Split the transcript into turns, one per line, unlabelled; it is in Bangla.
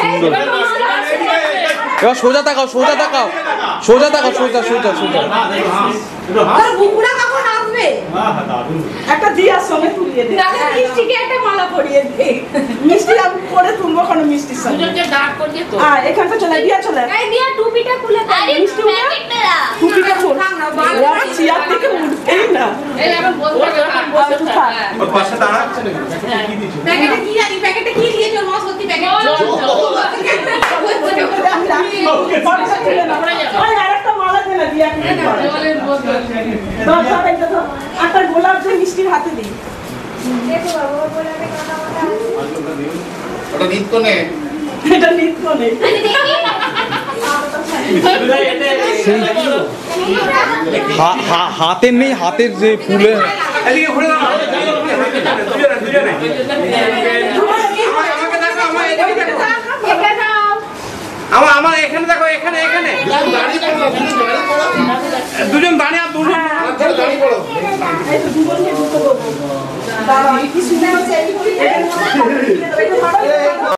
সুন্দর। এবার সোজা তাকাও, সোজা তাকাও, সোজা তাকাও, সোজা সোজা সোজা।
বুকুরা কখন আসবে?
একটা দিয়ার সঙ্গে তুলিয়ে দে।
মিষ্টিকে একটা মালা পরিয়ে দে।
মিষ্টি আমি করে তুলবো কোনো মিষ্টির সঙ্গে।
দুজনকে দাঁড় করিয়ে তো।
এখানটা চলে দিয়া চলে।
এই দিয়া টুপিটা খুলে দে।
মিষ্টি টুপিটা খোল। ও আমার চেয়ার থেকে উঠবেই না।
এই এখন বসে থাক।
ওর পাশে দাঁড়াচ্ছে না কি দিছো?
প্যাকেটে কি জানি, প্যাকেটে কি দিয়েছো? মা সত্যি প্যাকেট।
আমি রাখি। পয়সা তুলে না। ওই আরেকটা মালা দে না দিয়া।
জলের বোতল।
ধর ধর এটা ধর। একটা গোলাপ যে মিষ্টির হাতে দিই।
দেখো বাবা গোলাপে কাটা কাটা আছে।
ওটা নিত্য নেই।
এটা নিত্য নেই।
হাতের নেই, হাতের যে ফুলে
এদিকে ঘুরে দাও। দুজনে আমাকে দেখো, আমার এদিকে দেখো।
এটা নাও।
আমার এখানে দেখো, এখানে এখানে দুজন দাঁড়িয়ে আর দুজন দাঁড়িয়ে পড়ো।
এই তো দুজনকে দুটো দেবো। দাঁড়া কি সুন্দর হচ্ছে এই